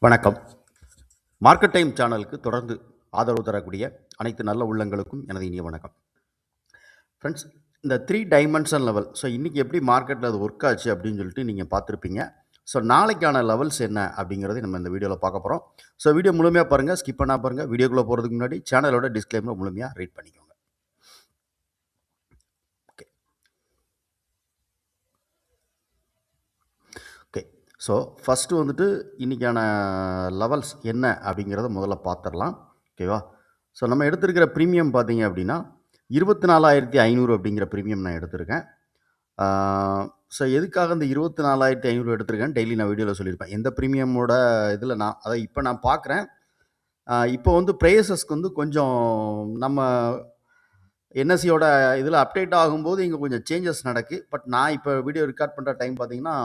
வணக்கம். Market time சேனலுக்கு தொடர்ந்து ஆதரவு தரக்கூடிய அனைத்து நல்ல உள்ளங்களுக்கும் எனது இனிய வணக்கம். ஃப்ரெண்ட்ஸ், இந்த 3 டைமென்ஷன் லெவல் இன்றைக்கி எப்படி மார்க்கெட்டில் அது ஒர்க் ஆச்சு அப்படின்னு சொல்லிட்டு நீங்கள் பார்த்துருப்பீங்க. நாளைக்கான லெவல்ஸ் என்ன அப்படிங்கிறத நம்ம இந்த வீடியோவில் பார்க்க போகிறோம். வீடியோ முழுமையாக பாருங்கள், ஸ்கிப் பண்ணா பாருங்கள். வீடியோக்குள்ளே போகிறதுக்கு முன்னாடி சேனலோட டிஸ்க்ளைமரை முழுமையாக ரீட் பண்ணிக்கோங்க. ஃபஸ்ட்டு வந்துட்டு இன்றைக்கான லெவல்ஸ் என்ன அப்படிங்கிறத முதல்ல பார்த்துடலாம். ஓகேவா? நம்ம எடுத்திருக்கிற ப்ரீமியம் பார்த்தீங்க அப்படின்னா 24,500 அப்படிங்கிற ப்ரீமியம் நான் எடுத்திருக்கேன். எதுக்காக இந்த 24,500 எடுத்திருக்கேன் டெய்லி நான் வீடியோவில் சொல்லியிருப்பேன். எந்த ப்ரீமியமோட இதில் அதை இப்போ நான் பார்க்குறேன். இப்போ வந்து ப்ரைஸஸ்க்கு வந்து கொஞ்சம் நம்ம என்எஸ்சியோட இதில் அப்டேட் ஆகும்போது இங்கே கொஞ்சம் சேஞ்சஸ் நடக்கு. பட் நான் இப்போ வீடியோ ரெக்கார்ட் பண்ணுற டைம் பார்த்தீங்கன்னா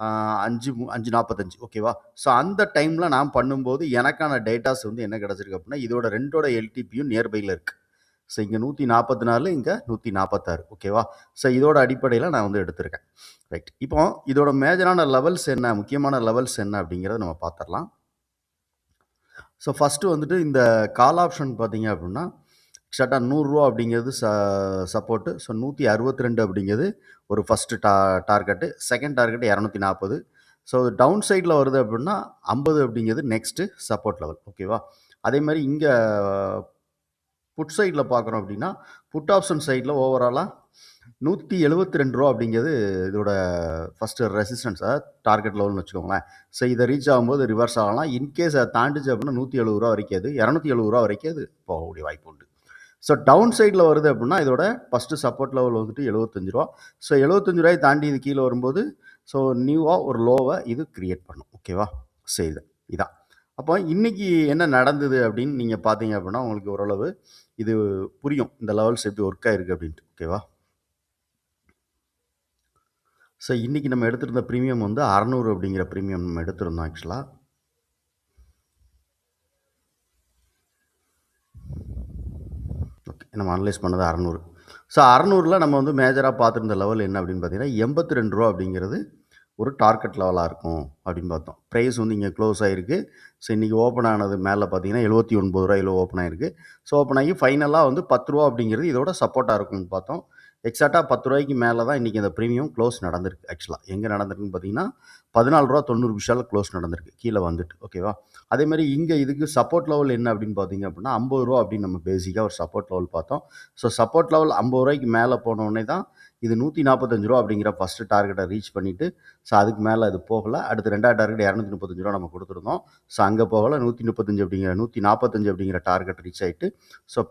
5:45 ஓகேவா? அந்த டைமில் நான் பண்ணும்போது எனக்கான டேட்டாஸ் வந்து என்ன கிடச்சிருக்கு அப்படின்னா, இதோட 2ஓட எல்டிபியும் நியர்பையில் இருக்குது. இங்கே 144, இங்கே 146 ஓகேவா? இதோட அடிப்படையில் நான் வந்து எடுத்திருக்கேன். ரைட். இப்போ இதோட மேஜரான லெவல்ஸ் என்ன, முக்கியமான லெவல்ஸ் என்ன அப்படிங்கிறத நம்ம பார்த்துடலாம். ஃபஸ்ட்டு வந்துட்டு இந்த கால் ஆப்ஷன் பார்த்தீங்க அப்படின்னா எக்ஸாக்டாக ₹100 அப்படிங்கிறது சப்போர்ட்டு. 162 அப்படிங்கிறது ஒரு first target. Second target 240. Down சைடில் வருது அப்படின்னா 50 அப்படிங்கிறது நெக்ஸ்ட்டு சப்போர்ட் லெவல். ஓகேவா? அதே மாதிரி இங்கே புட் சைடில் பார்க்குறோம் அப்படின்னா புட் ஆப்ஷன் சைடில் ஓவராலாக ₹172 அப்படிங்கிறது இதோட ஃபஸ்ட்டு ரெசிஸ்டன்ஸ், டார்கெட் லெவல்னு வச்சுக்கோங்களேன். இதை ரீச் ஆகும்போது ரிவர்ஸ் ஆகலாம். இன்கேஸ் அதை தாண்டிச்சு அப்படின்னா ₹170 வரைக்கும், அது ₹270 வரைக்கும் அது போகக்கூடிய வாய்ப்பு உண்டு. டவுன் சைடில் வருது அப்படின்னா இதோட ஃபஸ்ட்டு சப்போர்ட் லெவல் வந்துட்டு ₹75. ₹75 தாண்டி இது கீழே வரும்போது நியூவாக ஒரு லோவை இது கிரியேட் பண்ணும். ஓகேவா? இதான். அப்போ இன்றைக்கி என்ன நடந்தது அப்படின்னு நீங்கள் பார்த்தீங்க அப்படின்னா உங்களுக்கு ஓரளவு இது புரியும், இந்த லெவல்ஸ் எப்படி ஒர்க் ஆகிருக்கு அப்படின்ட்டு. ஓகேவா? இன்றைக்கி நம்ம எடுத்திருந்த ப்ரீமியம் வந்து 600 அப்படிங்கிற ப்ரீமியம் நம்ம எடுத்திருந்தோம் ஆக்சுவலாக. நம்ம அனலைஸ் பண்ணது 600. 600ல் நம்ம வந்து மேஜராக பார்த்துருந்த லெவல் என்ன அப்படின்னு பார்த்தீங்கன்னா ₹82 அப்படிங்கிறது ஒரு டார்கெட் லெவலாக இருக்கும் அப்படின்னு பார்த்தோம். ப்ரைஸ் வந்து இங்கே க்ளோஸ் ஆகிருக்கு. இன்றைக்கி ஓப்பன் ஆனது மேலே பார்த்தீங்கன்னா ₹79 ஓப்பன் ஆகிருக்கு. ஓப்பன் ஆகி ஃபைனலாக வந்து ₹10 அப்படிங்கிறது இதோட சப்போர்ட்டாக இருக்கும்னு பார்த்தோம். எக்ஸாக்டாக ₹10 மேலே தான் இன்றைக்கி இந்த ப்ரீமியம் க்ளோஸ் நடந்திருக்கு. ஆக்சுவலாக எங்கே நடந்திருக்குன்னு பார்த்தீங்கன்னா ₹14.90 க்ளோஸ் நடந்திருக்கு, கீழே வந்துட்டு. ஓகேவா? அதேமாதிரி இங்கே இதுக்கு சப்போர்ட் லெவல் என்ன அப்படின்னு பார்த்தீங்க அப்படின்னா ₹50 அப்படின்னு நம்ம பேசிக்காக ஒரு சப்போர்ட் லெவல் பார்த்தோம். சப்போர்ட் லெவல் ₹50 மேலே போனோடனே தான் இது ₹145 அப்படிங்கிற ஃபஸ்ட்டு டார்கெட்டை ரீச் பண்ணிவிட்டு அதுக்கு மேலே அது போகலை. அடுத்து 2வது டார்கெட் ₹235 நம்ம கொடுத்துருந்தோம். அங்கே போகலை. 145 அப்படிங்கிற டார்கெட் ரீச் ஆகிட்டு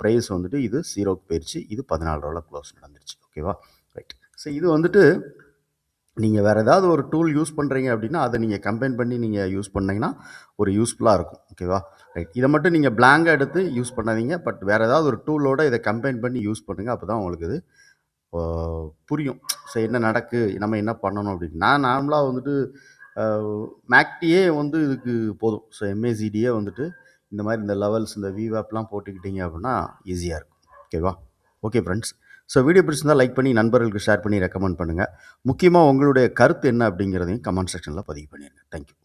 ப்ரைஸ் வந்துட்டு இது 0க்கு போயிடுச்சு. இது ₹14 க்ளோஸ் நடந்துருச்சு. ஓகேவா? ரைட். இது வந்துட்டு நீங்கள் வேறு ஏதாவது ஒரு டூல் யூஸ் பண்ணுறீங்க அப்படின்னா அதை நீங்கள் கம்பைன் பண்ணி நீங்கள் யூஸ் பண்ணிங்கன்னா ஒரு யூஸ்ஃபுல்லாக இருக்கும். ஓகேவா? ரைட். இதை மட்டும் நீங்கள் பிளாங்காக எடுத்து யூஸ் பண்ணாதீங்க. பட் வேறு ஏதாவது ஒரு டூலோட இதை கம்பைன் பண்ணி யூஸ் பண்ணுங்கள். அப்போ தான் உங்களுக்கு இது புரியும். என்ன நடக்கு, நம்ம என்ன பண்ணணும் அப்படின்னு. நான் நார்மலாக வந்துட்டு மேக்டியே வந்து இதுக்கு போதும். எம்ஏசிடியே வந்துட்டு இந்த மாதிரி இந்த லெவல்ஸ், இந்த விவேப்லாம் போட்டுக்கிட்டீங்க அப்படின்னா ஈஸியாக இருக்கும். ஓகேவா? Okay friends. வீடியோ பிடிச்சிருந்தால் லைக் பண்ணி நண்பர்களுக்கு ஷேர் பண்ணி ரெக்கமெண்ட் பண்ணுங்கள். முக்கியமாக உங்களுடைய கருத்து என்ன அப்படிங்கிறதையும் கமெண்ட் செக்ஷனில் பதிவு பண்ணிடுங்க. தேங்க்யூ.